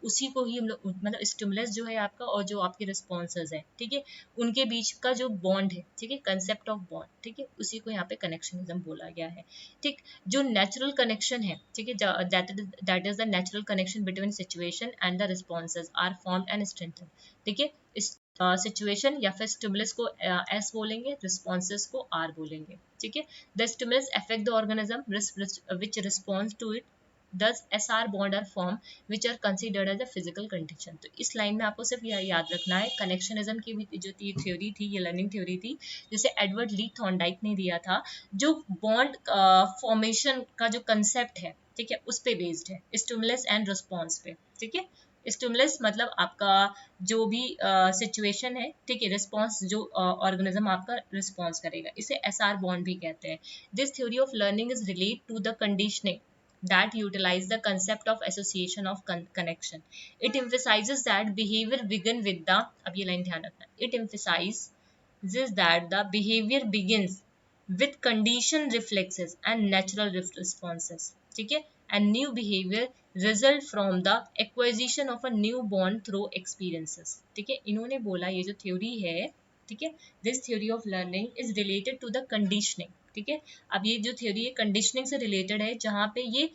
उसी को ही हम लोग, मतलब स्टिमुलस जो है आपका और जो आपके रिस्पॉन्सेज है, ठीक है, उनके बीच का जो बॉन्ड है, ठीक है, कंसेप्ट ऑफ बॉन्ड, ठीक है, उसी को यहाँ पे कनेक्शनिज्म बोला गया है। ठीक, जो नेचुरल कनेक्शन है, ठीक है, that is the natural connection between situation and the responses are formed and strengthen, ठीक है, इस सिचुएशन या फिर स्टिमुलस को एस बोलेंगे, रिस्पॉन्सेज को आर बोलेंगे, ठीक है। The stimulus affect the organism which response to it, thus SR bond are formed which are considered as a physical condition। तो इस लाइन में आपको सिर्फ यह याद रखना है, कनेक्शनिज्म की भी जो थ्योरी थी, ये लर्निंग थ्योरी थी जिसे एडवर्ड ली थॉर्नडाइक ने दिया था, जो बॉन्ड फॉर्मेशन का जो कंसेप्ट है, ठीक है, उस पे बेस्ड है, स्टिमुलस एंड रिस्पॉन्स पे, ठीक है। स्टिमुलस मतलब आपका जो भी सिचुएशन है, ठीक है, रिस्पॉन्स जो ऑर्गेनिज्म आपका रिस्पॉन्स करेगा, इसे SR बॉन्ड भी कहते हैं। This theory of learning is relate to the conditioning that utilize the concept of association of connection. It emphasizes that behavior begin with the, अब ये लाइन ध्यान रखना, it emphasizes that the behavior begins with condition reflexes and natural responses, ठीक है, and new behavior result from the acquisition of a new bond through experiences, ठीक है। इन्होंने बोला ये जो थ्योरी है, ठीक है, this theory of learning is related to the conditioning, ठीक है। अब ये जो थ्योरी है कंडीशनिंग से रिलेटेड है, जहाँ पे ये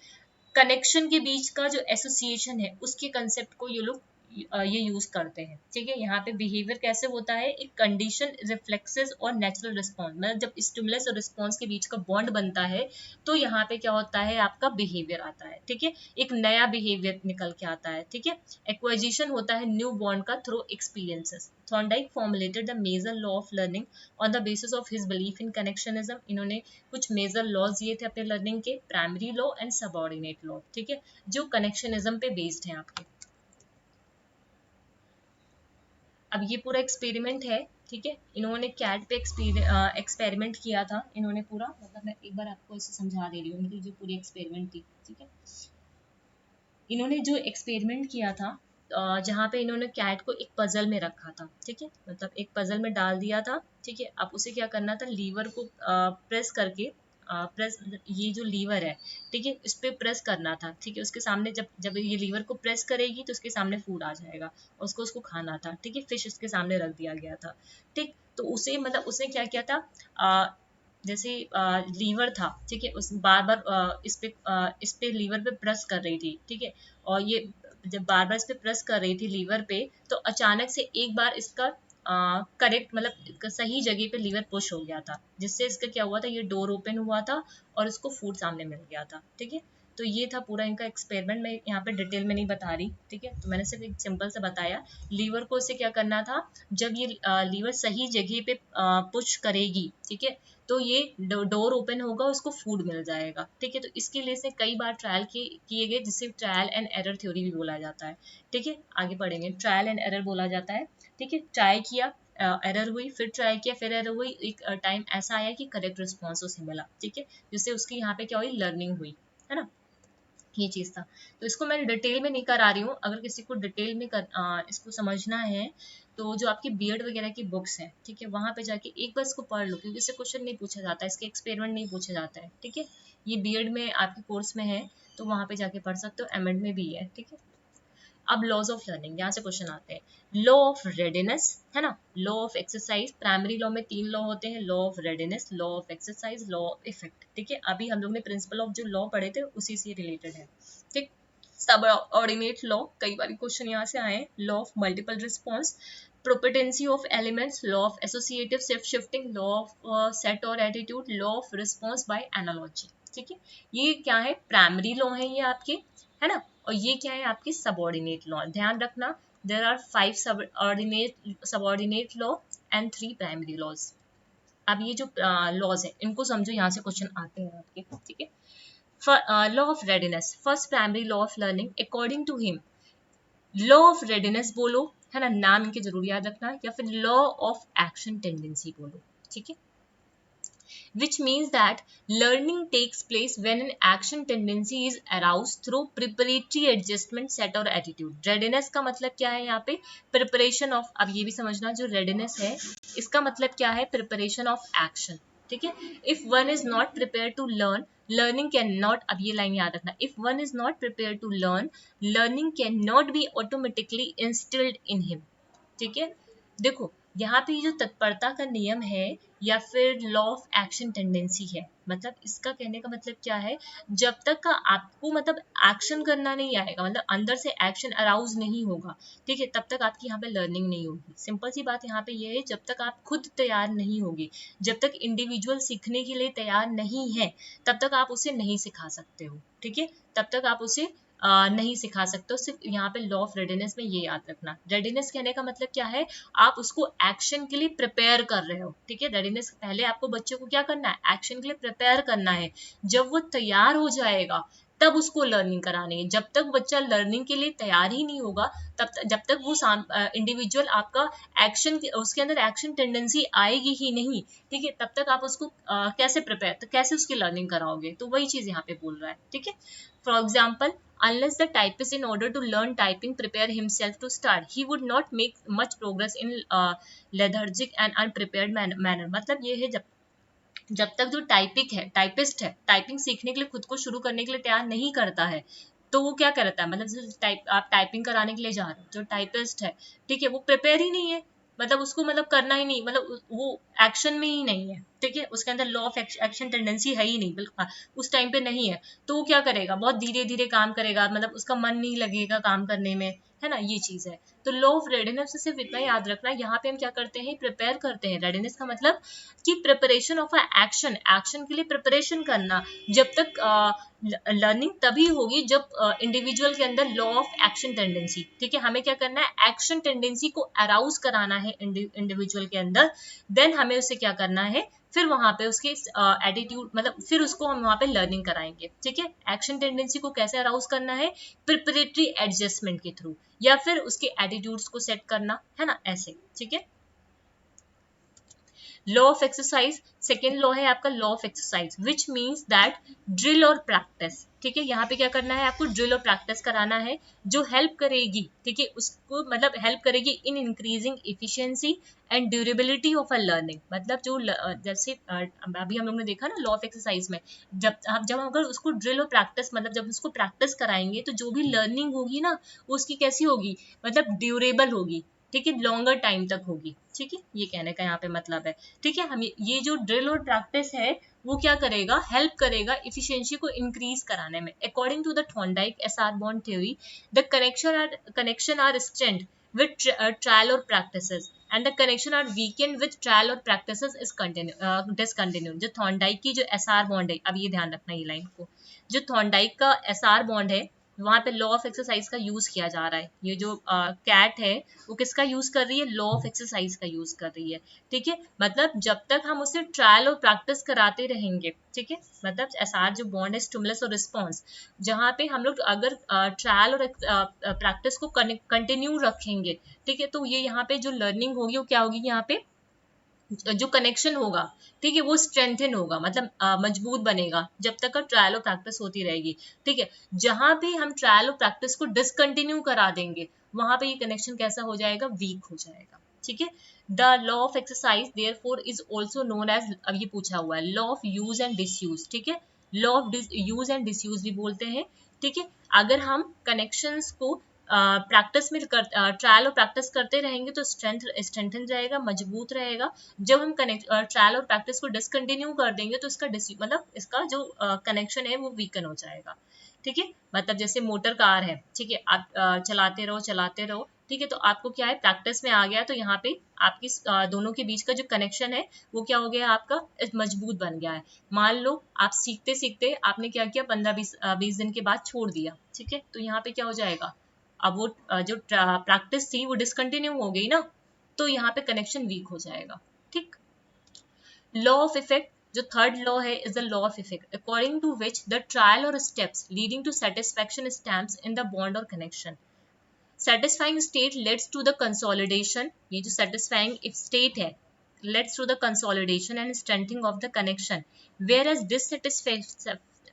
कनेक्शन के बीच का जो एसोसिएशन है उसके कंसेप्ट को ये लोग ये यूज करते हैं, ठीक है। यहाँ पे बिहेवियर कैसे होता है, एक कंडीशन, रिफ्लेक्सेस और नेचुरल रिस्पॉन्स, मतलब जब स्टिमुलस और रिस्पॉन्स के बीच का बॉन्ड बनता है तो यहाँ पे क्या होता है, आपका बिहेवियर आता है, ठीक है, एक नया बिहेवियर निकल के आता है, ठीक है। एक्वाजिशन होता है न्यू बॉन्ड का through experiences. Thorndike formulated the major law of learning on the basis of his belief in connectionism. इन्होंने कुछ मेजर लॉज दिए थे अपने लर्निंग के, primary law and subordinate law, ठीक है, जो कनेक्शनिज्म पे बेस्ड हैं आपके। अब ये पूरा एक्सपेरिमेंट है, ठीक है, इन्होंने कैट पे एक्सपेरिमेंट किया था इन्होंने पूरा, मतलब मैं एक बार आपको इसे समझा दे रही हूँ, इनकी जो पूरी एक्सपेरिमेंट थी, ठीक है। इन्होंने जो एक्सपेरिमेंट किया था जहाँ पे इन्होंने कैट को एक पजल में रखा था, ठीक है, मतलब एक पजल में डाल दिया था, ठीक है। अब उसे क्या करना था, लीवर को प्रेस करके, प्रेस, ये जो लीवर है, ठीक है, इस पे प्रेस करना था, ठीक है, उसके सामने जब जब ये लीवर को प्रेस करेगी तो उसके सामने फूड आ जाएगा और उसको खाना था, ठीक है, फिश उसके सामने रख दिया गया था, ठीक। तो उसे, मतलब उसने क्या किया था, जैसे लीवर था, ठीक है, उस बार बार इस पे लीवर पे प्रेस कर रही थी, ठीक है, और ये जब बार बार इस पे प्रेस कर रही थी लीवर पे, तो अचानक से एक बार इसका करेक्ट, मतलब सही जगह पे लीवर पुश हो गया था, जिससे इसका क्या हुआ था, ये डोर ओपन हुआ था और इसको फूड सामने मिल गया था, ठीक है। तो ये था पूरा इनका एक्सपेरिमेंट, मैं यहाँ पे डिटेल में नहीं बता रही, ठीक है, तो मैंने सिर्फ एक सिंपल से बताया। लीवर को इसे क्या करना था, जब ये लीवर सही जगह पे पुश करेगी, ठीक है, तो ये डोर ओपन होगा, उसको फूड मिल जाएगा, ठीक है। तो इसके लिए से कई बार ट्रायल किए गए, जिसे ट्रायल एंड एरर थ्योरी भी बोला जाता है, ठीक है। आगे पढ़ेंगे, ट्रायल एंड एरर बोला जाता है, ठीक है। ट्राई किया, एरर हुई, फिर ट्राई किया, फिर एरर हुई, एक टाइम ऐसा आया कि करेक्ट रिस्पॉन्स उसे मिला, ठीक है, जिससे उसकी यहाँ पे क्या हुई, लर्निंग हुई, है ना, ये चीज था। तो इसको मैं डिटेल में नहीं करा रही हूँ, अगर किसी को डिटेल में इसको समझना है तो जो आपकी बीएड वगैरह की बुक्स है, ठीक है, वहां पे जाके एक बार इसको पढ़ लो, क्योंकि इससे क्वेश्चन नहीं पूछा जाता है, इसके एक्सपेरिमेंट नहीं पूछा जाता है, ठीक है। ये बीएड में आपके कोर्स में है, तो वहां पे जाके पढ़ सकते हो, एमएड में भी है, ठीक है। अब लॉज ऑफ लर्निंग, यहाँ से क्वेश्चन आते हैं। लॉ ऑफ रेडीनेस, है ना, law of exercise, primary law में 3 लॉ होते हैं, law of readiness, law of exercise, law of effect, ठीक है। अभी हम लोग ने प्रिंसिपल ऑफ जो लॉ पढ़े थे उसी से रिलेटेड है, ठीक। सबऑर्डिनेट लॉ, कई बार क्वेश्चन यहाँ से आए, law of multiple response, prepotency of elements, law of associative shifting, law of set और attitude, law of response by analogy. ठीक है, ये क्या है, प्राइमरी लॉ है ये आपके, है ना, और ये क्या है आपके सबऑर्डिनेट लॉ। ध्यान रखना, there are 5 subordinate law and 3 primary laws. अब ये जो लॉज है इनको समझो, यहाँ से क्वेश्चन आते हैं आपके। ठीक है, law of readiness, first primary law of learning according to him, law of readiness बोलो, है ना, नाम इनके जरूर याद रखना, या फिर लॉ ऑफ एक्शन टेंडेंसी बोलो। ठीक है, which means that learning takes place when an action tendency is aroused through preparatory adjustment, set और attitude। readiness का मतलब क्या है यहाँ पे, preparation of, अब ये भी समझना, जो readiness है इसका मतलब क्या है, preparation of action। ठीक है, if one is not prepared to learn, learning cannot, अब ये लाइन याद रखना, if one is not prepared to learn, learning cannot be automatically instilled in him। ठीक है, देखो यहाँ पे जो तत्परता का नियम है या फिर लॉ ऑफ एक्शन टेंडेंसी है, मतलब इसका कहने का मतलब क्या है, जब तक का आपको मतलब एक्शन करना नहीं आएगा, मतलब अंदर से एक्शन अराउज नहीं होगा, ठीक है, तब तक आपकी यहाँ पे लर्निंग नहीं होगी। सिंपल सी बात यहाँ पे ये है, जब तक आप खुद तैयार नहीं होगी, जब तक इंडिविजुअल सीखने के लिए तैयार नहीं है, तब तक आप उसे नहीं सिखा सकते हो। ठीक है, तब तक आप उसे नहीं सिखा सकते हो। सिर्फ यहाँ पे लॉ ऑफ रेडीनेस में ये याद रखना। रेडीनेस कहने का मतलब क्या है, आप उसको एक्शन के लिए प्रिपेयर कर रहे हो। ठीक है, रेडीनेस पहले आपको बच्चे को क्या करना है, एक्शन के लिए प्रिपेयर करना है। जब वो तैयार हो जाएगा तब उसको लर्निंग करानी है। जब तक बच्चा लर्निंग के लिए तैयार ही नहीं होगा, तब जब तक वो इंडिविजुअल आपका एक्शन, उसके अंदर एक्शन टेंडेंसी आएगी ही नहीं, ठीक है, तब तक आप उसको कैसे प्रिपेयर, तो कैसे उसकी लर्निंग कराओगे, तो वही चीज यहाँ पे बोल रहा है। ठीक है, for example, unless the typist in order to learn typing prepare himself to start, he would not make much progress in lethargic and unprepared manner। मतलब ये है, जब तक जो टाइपिस्ट है टाइपिंग सीखने के लिए खुद को शुरू करने के लिए तैयार नहीं करता है, तो वो क्या करता है, मतलब आप टाइपिंग कराने के लिए जा रहे हो, जो टाइपिस्ट है, ठीक है, वो प्रिपेयर ही नहीं है, मतलब उसको मतलब करना ही नहीं, मतलब वो एक्शन में ही नहीं है। ठीक है, उसके अंदर लॉ ऑफ एक्शन टेंडेंसी है ही नहीं, बिल्कुल उस टाइम पे नहीं है, तो वो क्या करेगा, बहुत धीरे धीरे काम करेगा, मतलब उसका मन नहीं लगेगा काम करने में, है ना, ये चीज है। तो लॉ ऑफ रेडीनेस से सिर्फ इतना याद रखना, यहाँ पे हम क्या करते हैं, प्रिपेयर करते हैं। रेडीनेस का मतलब कि प्रिपरेशन ऑफ एक्शन, एक्शन के लिए प्रिपरेशन करना। जब तक लर्निंग तभी होगी जब इंडिविजुअल के अंदर लॉ ऑफ एक्शन टेंडेंसी, ठीक है, हमें क्या करना है, एक्शन टेंडेंसी को अराउज कराना है इंडिविजुअल के अंदर, देन हमें उसे क्या करना है, फिर वहां पे उसके एटीट्यूड, मतलब फिर उसको हम वहां पे लर्निंग कराएंगे। ठीक है, एक्शन टेंडेंसी को कैसे अराउज करना है, प्रिपरेटरी एडजस्टमेंट के थ्रू, या फिर उसके एटीट्यूड्स को सेट करना, है ना, ऐसे। ठीक है, law of exercise, second law है आपका law of exercise, which means that drill और प्रैक्टिस। ठीक है, यहाँ पे क्या करना है, आपको ड्रिल और प्रैक्टिस कराना है, जो हेल्प करेगी, ठीक है, उसको मतलब हेल्प करेगी in increasing efficiency and durability of a learning. मतलब जो जैसे अभी हम लोग ने देखा ना लॉ ऑफ एक्सरसाइज में, जब अगर उसको ड्रिल और प्रैक्टिस, मतलब जब उसको प्रैक्टिस कराएंगे, तो जो भी लर्निंग होगी ना, उसकी कैसी होगी, मतलब ड्यूरेबल होगी, ठीक है, लॉन्गर टाइम तक होगी। ठीक है, ये कहने का यहाँ पे मतलब है। ठीक है, हम ये जो ड्रिल और प्रैक्टिस है वो क्या करेगा, हेल्प करेगा इफिशिएंसी को इंक्रीज कराने में। According to the Thorndike SR bond theory, the connection are strength with trial or practices and the connection are weakened with trial or practices is discontinued। जो थॉर्नडाइक की जो एसआर बॉन्ड है, अब ये ध्यान रखना ये लाइन को, जो थॉर्नडाइक का एसआर बॉन्ड है, वहां पे लॉ ऑफ एक्सरसाइज का यूज किया जा रहा है। ये जो कैट है वो किसका यूज कर रही है, लॉ ऑफ एक्सरसाइज का यूज कर रही है। ठीक है, मतलब जब तक हम उसे ट्रायल और प्रैक्टिस कराते रहेंगे, ठीक है, मतलब एसआर जो बॉन्ड है, स्टिमुलस और रिस्पॉन्स, जहाँ पे हम लोग अगर ट्रायल और प्रैक्टिस को कंटिन्यू रखेंगे, ठीक है, तो ये यहाँ पे जो लर्निंग होगी वो क्या होगी, यहाँ पे जो कनेक्शन होगा, ठीक है, वो स्ट्रेंथन होगा, मतलब मजबूत बनेगा जब तक का ट्रायल और प्रैक्टिस होती रहेगी। ठीक है, जहां पे हम ट्रायल और प्रैक्टिस को डिसकंटिन्यू करा देंगे, वहां पे ये कनेक्शन कैसा हो जाएगा, वीक हो जाएगा। ठीक है, the law of exercise therefore is also known as, अब ये पूछा हुआ है, law of use and disuse. ठीक है, law of use and disuse भी बोलते हैं। ठीक है, अगर हम कनेक्शंस को प्रैक्टिस में ट्रायल और प्रैक्टिस करते रहेंगे तो स्ट्रेंथन रहेगा, मजबूत रहेगा। जब हम ट्रायल और प्रैक्टिस को डिसकंटिन्यू कर देंगे तो इसका मतलब इसका जो कनेक्शन है वो वीकन हो जाएगा। ठीक है, मतलब जैसे मोटर कार है, ठीक है, आप चलाते रहो, ठीक है, तो आपको क्या है, प्रैक्टिस में आ गया तो यहाँ पे आपकी दोनों के बीच का जो कनेक्शन है वो क्या हो गया, आपका मजबूत बन गया है। मान लो आप सीखते सीखते आपने क्या किया, 15-20 दिन के बाद छोड़ दिया, ठीक है, तो यहाँ पे क्या हो जाएगा, अब वो जो प्रैक्टिस थी वो डिसकंटिन्यू हो गई ना, तो यहाँ पे कनेक्शन वीक हो जाएगा। ठीक, लॉ ऑफ इफेक्ट, जो थर्ड लॉ है is the law of effect, according to which the trial और steps leading to satisfaction stamps in the bond और connection. Satisfying state leads to the consolidation, ये जो satisfying if state है leads to the consolidation and strengthening of the connection, where as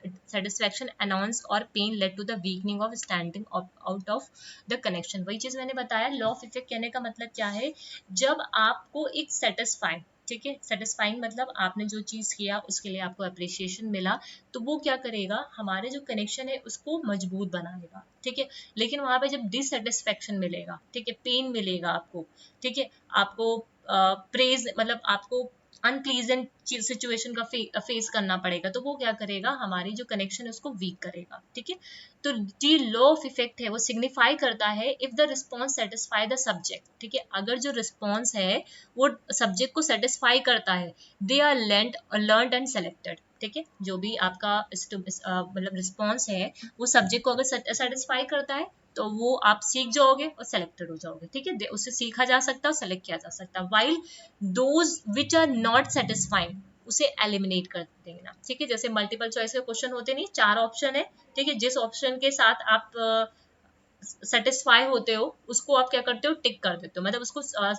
dissatisfaction announce or pain led to the weakening of standing out of the connection। वही चीज मैंने बताया, law of effect कहने का मतलब क्या है, जब आपको एक सेटिस्फाइंग, ठीक है, सेटिस्फाइंग मतलब आपने जो चीज किया उसके लिए आपको अप्रिशिएशन मिला, तो वो क्या करेगा, हमारे जो कनेक्शन है उसको मजबूत बनाएगा, ठीक है। लेकिन वहां पे जब डिससेटिस्फेक्शन मिलेगा, ठीक है, पेन मिलेगा आपको, ठीक है, आपको प्रेज मतलब आपको अनप्लीजेंट सिचुएशन का फेस करना पड़ेगा, तो वो क्या करेगा, हमारी जो कनेक्शन है उसको वीक करेगा, ठीक है। तो जी लॉ ऑफ इफेक्ट है वो सिग्निफाई करता है if the response satisfy the subject, ठीक है, अगर जो रिस्पॉन्स है वो सब्जेक्ट को सेटिस्फाई करता है, they are learned and selected, ठीक है, जो भी आपका मतलब रिस्पॉन्स है वो सब्जेक्ट को अगर सेटिस्फाई करता है तो वो आप सीख जाओगे और सेलेक्टेड हो जाओगे, ठीक है, उससे सीखा जा सकता है और सेलेक्ट किया जा सकता है। While those which are not satisfying उसे एलिमिनेट कर देना, ठीक है, जैसे मल्टीपल चॉइस के क्वेश्चन होते नहीं, 4 ऑप्शन है, ठीक है, जिस ऑप्शन के साथ आप सेटिस्फाई होते हो उसको आप क्या करते हो, टिक कर देते हो, मतलब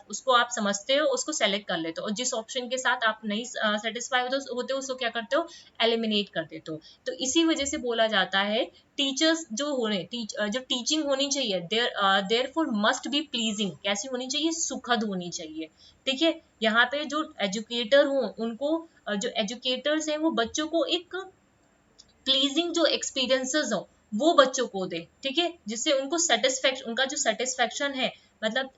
उसको आप समझते हो, उसको सेलेक्ट कर लेते हो, और जिस ऑप्शन के साथ आप नहीं सेटिस्फाई होते हो उसको क्या करते हो, एलिमिनेट कर देते हो। तो इसी वजह से बोला जाता है टीचर्स जो टीचिंग होनी चाहिए देयरफॉर मस्ट बी प्लीजिंग, कैसी होनी चाहिए, सुखद होनी चाहिए, ठीक है। यहाँ पे जो एजुकेटर हो उनको जो एजुकेटर्स हैं वो बच्चों को एक प्लीजिंग जो एक्सपीरियंसेस हो वो बच्चों को दे, ठीक है, जिससे उनको सेटिस्फेक्शन, उनका जो सेटिस्फेक्शन है मतलब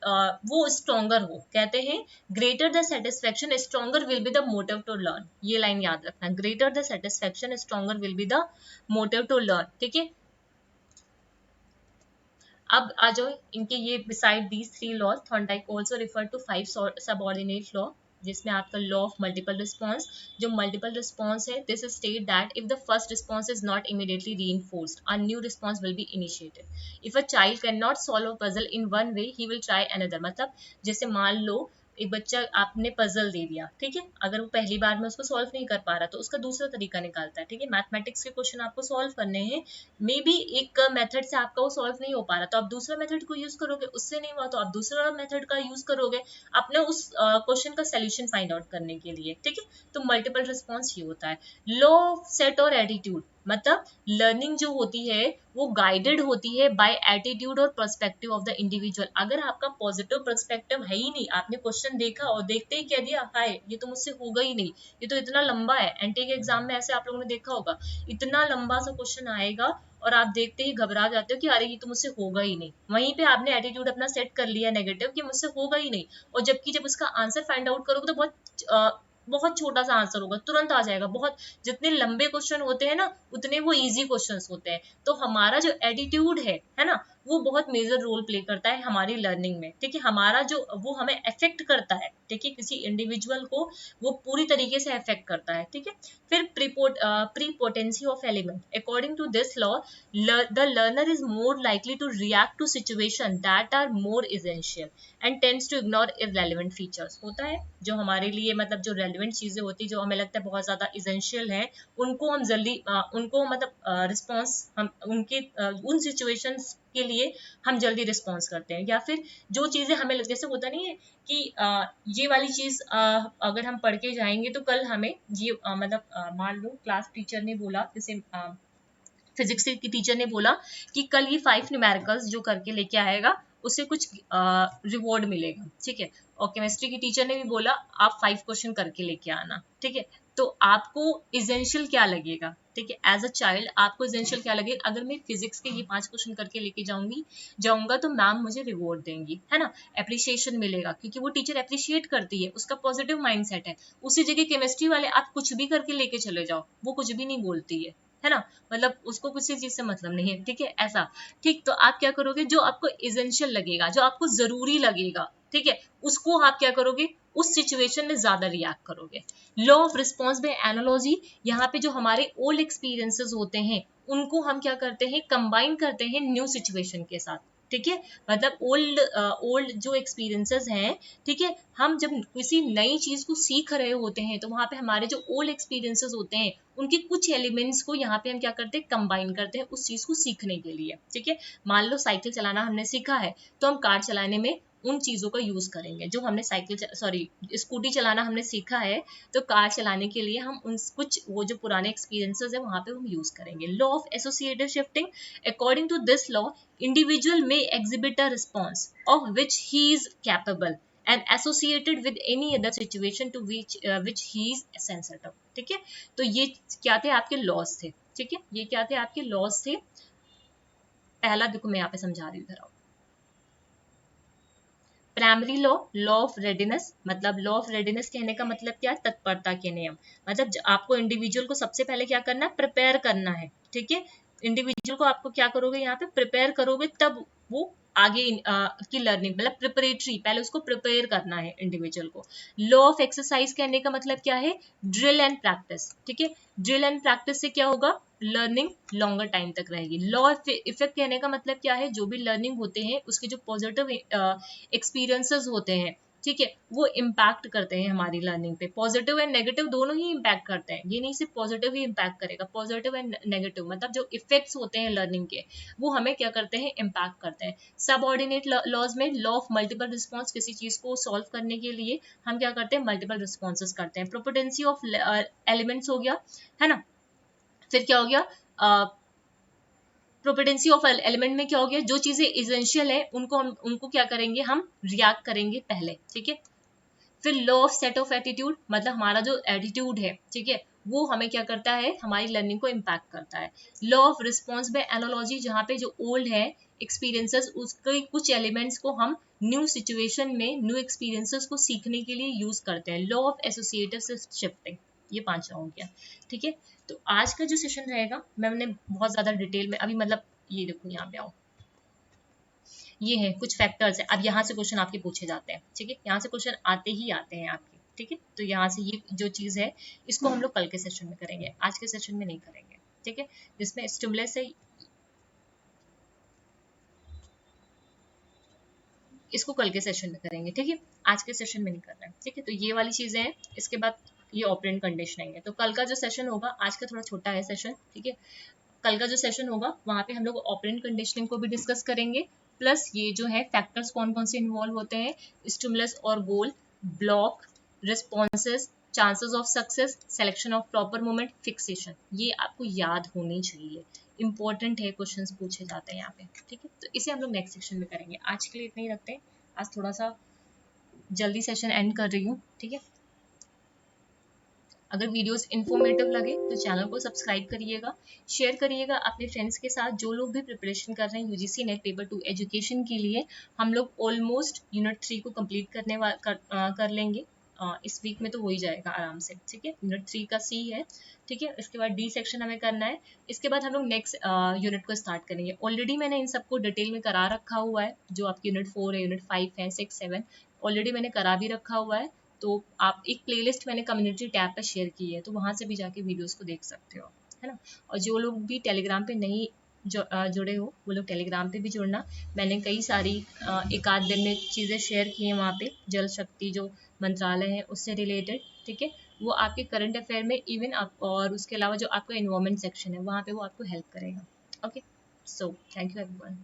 वो स्ट्रॉन्गर हो, कहते हैं greater the satisfaction stronger will be the motive to learn, ये लाइन याद रखना, greater the satisfaction stronger will be the motive to learn, ठीक है। अब आ जाओ इनके ये beside these 3 laws Thorndike also refer to 5 subordinate law, जिसमें आपका लॉ ऑफ मल्टीपल रिस्पॉन्स, जो मल्टीपल रिस्पॉन्स है this state that if the first response is not immediately reinforced a new response will be initiated, if a child can not solve a puzzle in one way he will try another, मतलब जैसे मान लो एक बच्चा आपने puzzle दे दिया, ठीक है, अगर वो पहली बार में उसको सॉल्व नहीं कर पा रहा तो उसका दूसरा तरीका निकालता है, ठीक है, मैथमेटिक्स के क्वेश्चन आपको सॉल्व करने हैं, मे बी एक मेथड से आपका वो सॉल्व नहीं हो पा रहा तो आप दूसरा मेथड को यूज करोगे, उससे नहीं हुआ तो आप दूसरा मेथड का यूज करोगे अपने उस क्वेश्चन का सोल्यूशन फाइंड आउट करने के लिए, ठीक है। तो मल्टीपल रिस्पॉन्स ये होता है। लॉ ऑफ सेट और एटीट्यूड, मतलब लर्निंग जो होती है वो गाइडेड होती है बाय एटीट्यूड और पर्सपेक्टिव ऑफ द इंडिविजुअल। अगर आपका पॉजिटिव पर्सपेक्टिव है ही नहीं, आपने क्वेश्चन देखा और देखते ही कह दिया हाय ये तो मुझसे होगा ही नहीं, ये तो इतना लंबा है, एनटी के एग्जाम में ऐसे आप लोगों ने देखा होगा, इतना लंबा सा क्वेश्चन आएगा और आप देखते ही घबरा जाते हो कि अरे ये तो मुझसे होगा ही नहीं, वहीं पे आपने एटीट्यूड अपना सेट कर लिया नेगेटिव कि मुझसे होगा ही नहीं, और जबकि जब उसका आंसर फाइंड आउट करोगे तो बहुत छोटा सा आंसर होगा, तुरंत आ जाएगा, बहुत जितने लंबे क्वेश्चन होते हैं ना उतने वो इजी क्वेश्चंस होते हैं। तो हमारा जो एटीट्यूड है ना, वो बहुत मेजर रोल प्ले करता है हमारी लर्निंग में, ठीक है, हमारा जो वो हमें अफेक्ट करता है, ठीक है, किसी इंडिविजुअल को वो पूरी तरीके से अफेक्ट करता है, ठीक है। फिर prepotency of element, according to this law the learner is more likely to react to situation that are more essential and tends to ignore irrelevant features, होता है जो हमारे लिए मतलब जो रेलेवेंट चीजें होती है जो हमें लगता है बहुत ज्यादा एसेंशियल है उनको हम जल्दी उनको मतलब रिस्पॉन्स हम उनके उन सिचुएशंस के लिए हम जल्दी रिस्पॉन्स करते हैं, या फिर जो चीजें हमें जैसे होता नहीं है कि ये वाली चीज अगर हम पढ़ के जाएंगे तो कल हमें ये मतलब मान लो क्लास टीचर ने बोला, जैसे फिजिक्स की टीचर ने बोला कि कल ये 5 न्यूमेरिकल्स जो करके लेके आएगा उसे कुछ रिवॉर्ड मिलेगा, ठीक है, और केमिस्ट्री की टीचर ने भी बोला आप 5 क्वेश्चन करके लेके आना, ठीक है। तो आपको इसेंशियल क्या लगेगा, ठीक है, एज अ चाइल्ड आपको इसेंशियल क्या लगेगा, अगर मैं फिजिक्स के ये 5 क्वेश्चन करके लेके जाऊंगा तो मैम मुझे रिवॉर्ड देंगी, है ना, एप्रिसिएशन मिलेगा, क्योंकि वो टीचर एप्रिशिएट करती है, उसका पॉजिटिव माइंडसेट है। उसी जगह केमिस्ट्री वाले आप कुछ भी करके लेके चले जाओ वो कुछ भी नहीं बोलती है, है ना, मतलब उसको किसी चीज से मतलब नहीं है, ठीक है, ऐसा। ठीक, तो आप क्या करोगे, जो आपको इसेंशियल लगेगा, जो आपको जरूरी लगेगा, ठीक है, उसको आप क्या करोगे, उस सिचुएशन में ज्यादा रिएक्ट करोगे। Law of response by analogy, यहाँ पे जो हमारे ओल्ड एक्सपीरियंसेस होते हैं उनको हम क्या करते हैं, कंबाइन करते हैं न्यू सिचुएशन के साथ, ठीक है, मतलब ओल्ड जो एक्सपीरियंसेस हैं, ठीक है, हम जब किसी नई चीज को सीख रहे होते हैं तो वहां पे हमारे जो ओल्ड एक्सपीरियंसेस होते हैं उनके कुछ एलिमेंट्स को यहाँ पे हम क्या करते हैं, कंबाइन करते हैं उस चीज को सीखने के लिए, ठीक है। मान लो साइकिल चलाना हमने सीखा है, तो हम कार चलाने में उन चीजों का यूज करेंगे। जो हमने स्कूटी चलाना हमने सीखा है, तो कार चलाने के लिए हम उन कुछ वो जो पुराने एक्सपीरियंसेस है वहां पे हम यूज करेंगे। Law of associative shifting, according to this law individual may exhibit a response of which he is capable and associated with any other situation to which he is sensitive, ठीक है। तो ये क्या थे, आपके लॉस थे, ठीक है, ये क्या थे, आपके लॉस थे। पहला देखो मैं यहाँ पे समझा रही हूँ, primary law, law of readiness, मतलब लॉ ऑफ रेडीनेस कहने का मतलब क्या है, तत्परता के नियम। मतलब आपको इंडिविजुअल को सबसे पहले क्या करना है, प्रिपेयर करना है, ठीक है। इंडिविजुअल को आपको क्या करोगे, यहाँ पे प्रिपेयर करोगे, तब वो आगे की लर्निंग, मतलब प्रिपरेटरी, पहले उसको प्रिपेयर करना है इंडिविजुअल को। लॉ ऑफ एक्सरसाइज कहने का मतलब क्या है, ड्रिल एंड प्रैक्टिस, ठीक है। ड्रिल एंड प्रैक्टिस से क्या होगा, लर्निंग लॉन्गर टाइम तक रहेगी। लॉ ऑफ इफेक्ट कहने का मतलब क्या है, जो भी लर्निंग होते हैं उसके जो पॉजिटिव एक्सपीरियंसेस होते हैं, ठीक है, वो इम्पैक्ट करते हैं हमारी लर्निंग पे। पॉजिटिव एंड नेगेटिव दोनों ही इम्पैक्ट करते हैं, ये नहीं सिर्फ पॉजिटिव ही इम्पैक्ट करेगा, पॉजिटिव एंड नेगेटिव, मतलब जो इफेक्ट्स होते हैं लर्निंग के, वो हमें क्या करते हैं, इम्पैक्ट करते हैं। सबऑर्डिनेट लॉज में लॉ ऑफ मल्टीपल रिस्पॉन्स, किसी चीज को सॉल्व करने के लिए हम क्या करते हैं, मल्टीपल रिस्पॉन्सेस करते हैं। प्रोपेटेंसी ऑफ एलिमेंट्स हो गया, है ना। फिर क्या हो गया, प्रोपेटेंसी ऑफ एलिमेंट में क्या हो गया, जो चीजें इसेंशियल है उनको क्या करेंगे, हम रिएक्ट करेंगे पहले, ठीक है। फिर law of set of attitude, मतलब हमारा जो एटीट्यूड है, ठीक है, वो हमें क्या करता है, हमारी लर्निंग को इम्पैक्ट करता है। Law of response by analogy, जहाँ पे जो ओल्ड है एक्सपीरियंसेस, उसके कुछ एलिमेंट्स को हम न्यू सिचुएशन में न्यू एक्सपीरियंसेस को सीखने के लिए यूज करते हैं। लॉ ऑफ एसोसिएटिव शिफ्टिंग, ये 5 हो गया, ठीक है। तो आज का जो सेशन रहेगा, मैंने बहुत ज्यादा डिटेल में अभी, मतलब ये देखो यहाँ पे आओ, ये है कुछ फैक्टर्स है। अब यहाँ से क्वेश्चन आपके पूछे जाते हैं, ठीक है, यहाँ से क्वेश्चन आते ही आते हैं आपके, ठीक है। तो यहाँ से ये जो चीज है इसको हम लोग कल के सेशन में करेंगे, आज के सेशन में नहीं करेंगे, ठीक है। जिसमें स्टिमुलस है, इसको कल के सेशन में करेंगे, ठीक है, आज के सेशन में नहीं करना है, ठीक है। तो ये वाली चीजें हैं, इसके बाद ये ऑपरेंट कंडीशनिंग है। तो कल का जो सेशन होगा, आज का थोड़ा छोटा है सेशन, ठीक है, कल का जो सेशन होगा वहां पे हम लोग ऑपरेंट कंडीशनिंग को भी डिस्कस करेंगे, प्लस ये जो है फैक्टर्स कौन कौन से इन्वॉल्व होते हैं, स्टिमुलस और goal, block, responses, chances of success, selection of proper moment, fixation, ये आपको याद होनी चाहिए, इंपॉर्टेंट है, क्वेश्चंस पूछे जाते हैं यहाँ पे, ठीक है। तो इसे हम लोग नेक्स्ट सेक्शन में करेंगे, आज के लिए इतना ही रखते हैं। आज थोड़ा सा जल्दी सेशन एंड कर रही हूँ, ठीक है। अगर वीडियोस इन्फॉर्मेटिव लगे तो चैनल को सब्सक्राइब करिएगा, शेयर करिएगा अपने फ्रेंड्स के साथ जो लोग भी प्रिपरेशन कर रहे हैं यूजीसी नेट पेपर 2 एजुकेशन के लिए। हम लोग ऑलमोस्ट यूनिट 3 को कंप्लीट कर लेंगे, इस वीक में तो हो ही जाएगा आराम से, ठीक है। यूनिट 3 का सी है, ठीक है, इसके बाद डी सेक्शन हमें करना है। इसके बाद हम लोग नेक्स्ट यूनिट को स्टार्ट करेंगे। ऑलरेडी मैंने इन सबको डिटेल में करा रखा हुआ है, जो आपकी यूनिट 4 है, यूनिट 5 है, 6, 7 ऑलरेडी मैंने करा भी रखा हुआ है। तो आप एक प्लेलिस्ट मैंने कम्युनिटी टैब पर शेयर की है, तो वहां से भी जाके वीडियोस को देख सकते हो, है ना। और जो लोग भी टेलीग्राम पे नहीं जुड़े हो, वो लोग टेलीग्राम पे भी जुड़ना। मैंने कई सारी एक आध दिन में चीज़ें शेयर की हैं वहाँ पे, जल शक्ति जो मंत्रालय है उससे रिलेटेड, ठीक है, वो आपके करंट अफेयर में इवन आप, और उसके अलावा जो आपका इन्वायरमेंट सेक्शन है वहाँ पे वो आपको हेल्प करेगा। Okay, so thank you everyone.